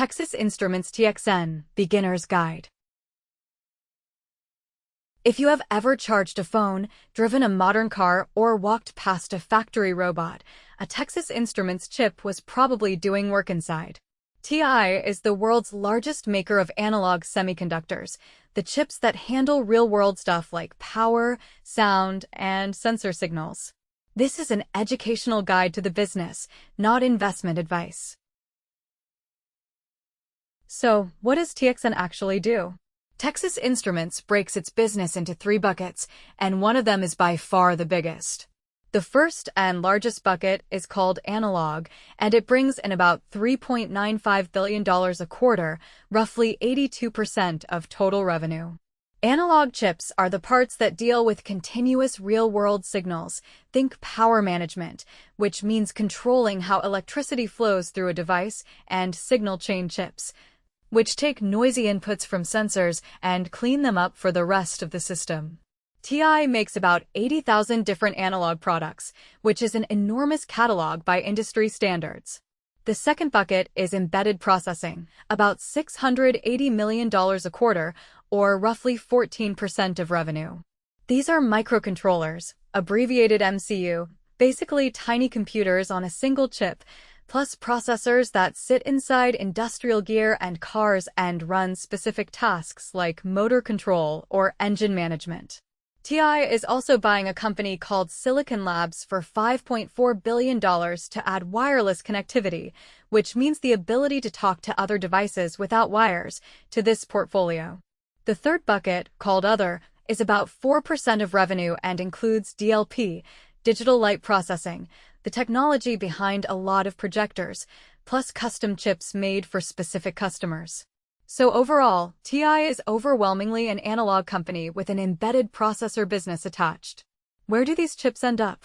Texas Instruments TXN Beginner's Guide. If you have ever charged a phone, driven a modern car, or walked past a factory robot, a Texas Instruments chip was probably doing work inside. TI is the world's largest maker of analog semiconductors, the chips that handle real-world stuff like power, sound, and sensor signals. This is an educational guide to the business, not investment advice. So, what does TXN actually do? Texas Instruments breaks its business into 3 buckets, and one of them is by far the biggest. The first and largest bucket is called analog, and it brings in about $3.95 billion a quarter, roughly 82% of total revenue. Analog chips are the parts that deal with continuous real-world signals. Think power management, which means controlling how electricity flows through a device, and signal chain chips, which take noisy inputs from sensors and clean them up for the rest of the system. TI makes about 80,000 different analog products, which is an enormous catalog by industry standards. The second bucket is embedded processing, about $680 million a quarter, or roughly 14% of revenue. These are microcontrollers, abbreviated MCU, basically tiny computers on a single chip, plus processors that sit inside industrial gear and cars and run specific tasks like motor control or engine management. TI is also buying a company called Silicon Labs for $5.4 billion to add wireless connectivity, which means the ability to talk to other devices without wires, to this portfolio. The third bucket, called Other, is about 4% of revenue and includes DLP, digital light processing, the technology behind a lot of projectors, plus custom chips made for specific customers. So overall, TI is overwhelmingly an analog company with an embedded processor business attached. Where do these chips end up?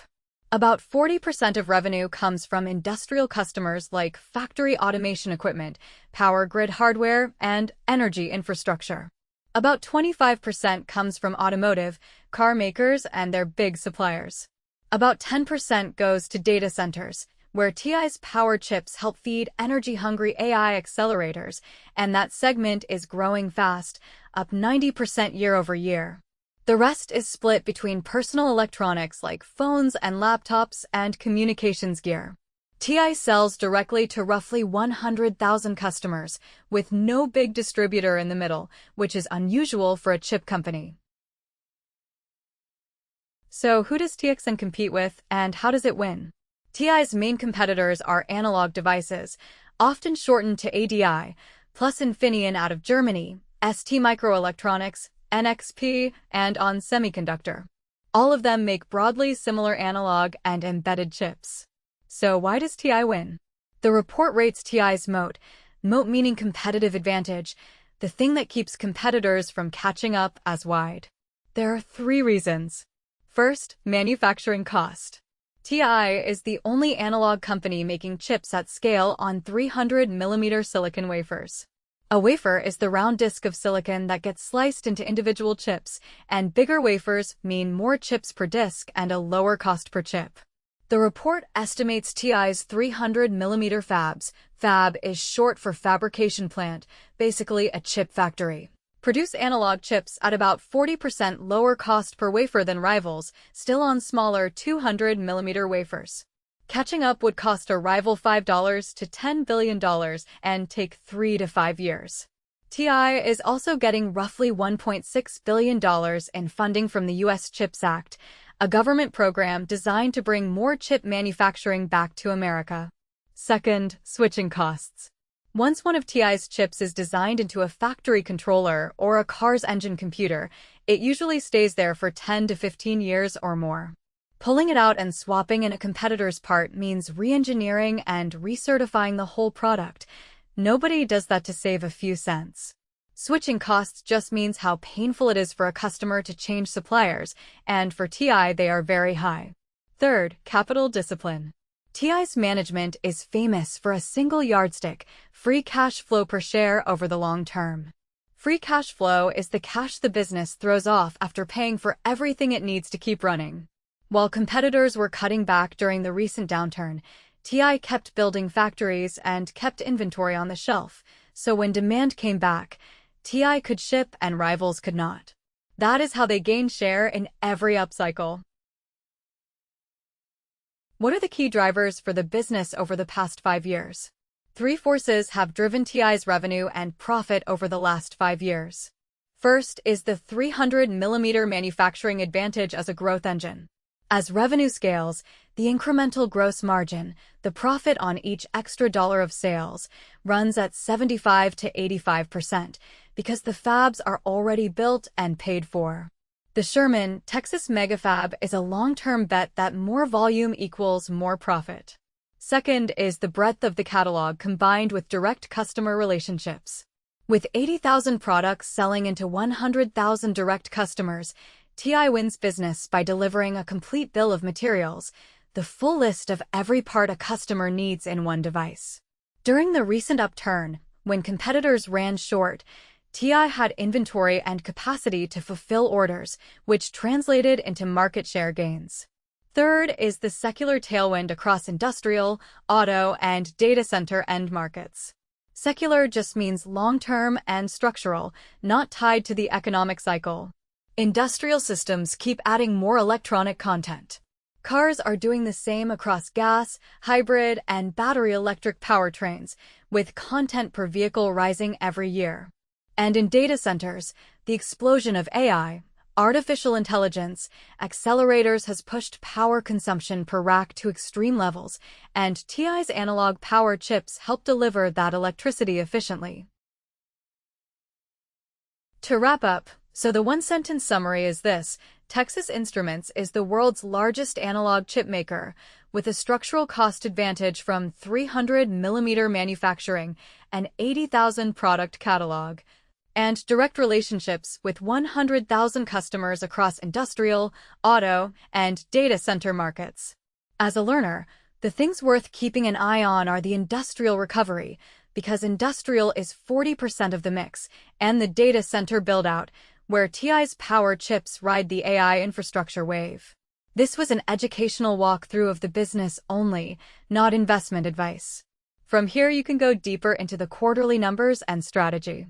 About 40% of revenue comes from industrial customers like factory automation equipment, power grid hardware, and energy infrastructure. About 25% comes from automotive, car makers, and their big suppliers. About 10% goes to data centers, where TI's power chips help feed energy-hungry AI accelerators, and that segment is growing fast, up 90% year over year. The rest is split between personal electronics like phones and laptops and communications gear. TI sells directly to roughly 100,000 customers, with no big distributor in the middle, which is unusual for a chip company. So who does TXN compete with, and how does it win? TI's main competitors are analog devices, often shortened to ADI, plus Infineon out of Germany, ST Microelectronics, NXP, and ON Semiconductor. All of them make broadly similar analog and embedded chips. So why does TI win? The report rates TI's moat meaning competitive advantage, the thing that keeps competitors from catching up, as wide. There are 3 reasons. First, manufacturing cost. TI is the only analog company making chips at scale on 300mm silicon wafers. A wafer is the round disk of silicon that gets sliced into individual chips, and bigger wafers mean more chips per disk and a lower cost per chip. The report estimates TI's 300mm fabs. Fab is short for fabrication plant, basically a chip factory. Produce analog chips at about 40% lower cost per wafer than rivals, still on smaller 200mm wafers. Catching up would cost a rival $5 to $10 billion and take 3 to 5 years. TI is also getting roughly $1.6 billion in funding from the U.S. CHIPS Act, a government program designed to bring more chip manufacturing back to America. Second, switching costs. Once one of TI's chips is designed into a factory controller or a car's engine computer, it usually stays there for 10 to 15 years or more. Pulling it out and swapping in a competitor's part means re-engineering and recertifying the whole product. Nobody does that to save a few cents. Switching costs just means how painful it is for a customer to change suppliers, and for TI they are very high. Third, capital discipline. TI's management is famous for a single yardstick, free cash flow per share over the long term. Free cash flow is the cash the business throws off after paying for everything it needs to keep running. While competitors were cutting back during the recent downturn, TI kept building factories and kept inventory on the shelf, So when demand came back, TI could ship and rivals could not. That is how they gained share in every upcycle. What are the key drivers for the business over the past 5 years? 3 forces have driven TI's revenue and profit over the last 5 years. First is the 300mm manufacturing advantage as a growth engine. As revenue scales, the incremental gross margin, the profit on each extra dollar of sales, runs at 75 to 85% because the fabs are already built and paid for. The Sherman, Texas megafab is a long-term bet that more volume equals more profit. Second is the breadth of the catalog combined with direct customer relationships. With 80,000 products selling into 100,000 direct customers, TI wins business by delivering a complete bill of materials, the full list of every part a customer needs in one device. During the recent upturn, when competitors ran short, TI had inventory and capacity to fulfill orders, which translated into market share gains. Third is the secular tailwind across industrial, auto, and data center end markets. Secular just means long-term and structural, not tied to the economic cycle. Industrial systems keep adding more electronic content. Cars are doing the same across gas, hybrid, and battery electric powertrains, with content per vehicle rising every year. And in data centers, the explosion of AI, artificial intelligence, accelerators has pushed power consumption per rack to extreme levels, and TI's analog power chips help deliver that electricity efficiently. To wrap up, so the one-sentence summary is this: Texas Instruments is the world's largest analog chip maker, with a structural cost advantage from 300mm manufacturing, an 80,000 product catalog, and direct relationships with 100,000 customers across industrial, auto, and data center markets. As a learner, the things worth keeping an eye on are the industrial recovery, because industrial is 40% of the mix, and the data center build-out, where TI's power chips ride the AI infrastructure wave. This was an educational walkthrough of the business only, not investment advice. From here you can go deeper into the quarterly numbers and strategy.